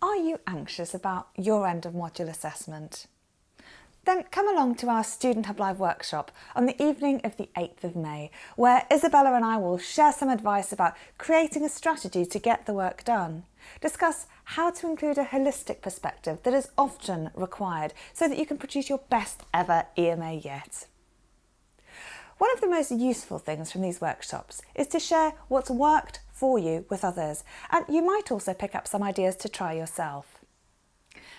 Are you anxious about your end of module assessment? Then come along to our Student Hub Live workshop on the evening of the 8th of May, where Isabella and I will share some advice about creating a strategy to get the work done, discuss how to include a holistic perspective that is often required so that you can produce your best ever EMA yet. One of the most useful things from these workshops is to share what's worked for you with others, and you might also pick up some ideas to try yourself.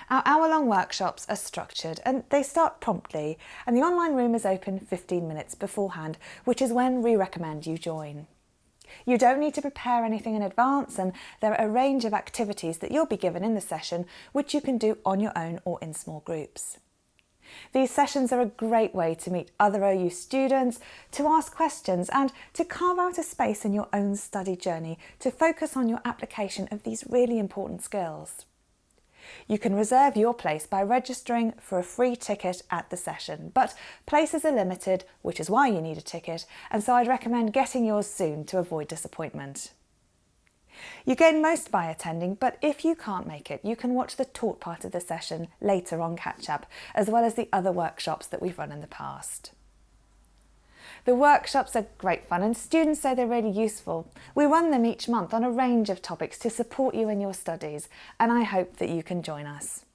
Our hour-long workshops are structured and they start promptly, and the online room is open 15 minutes beforehand, which is when we recommend you join. You don't need to prepare anything in advance, and there are a range of activities that you'll be given in the session which you can do on your own or in small groups. These sessions are a great way to meet other OU students, to ask questions and to carve out a space in your own study journey to focus on your application of these really important skills. You can reserve your place by registering for a free ticket at the session, but places are limited, which is why you need a ticket, and so I'd recommend getting yours soon to avoid disappointment. You gain most by attending, but if you can't make it, you can watch the taught part of the session later on Catch Up, as well as the other workshops that we've run in the past. The workshops are great fun and students say they're really useful. We run them each month on a range of topics to support you in your studies, and I hope that you can join us.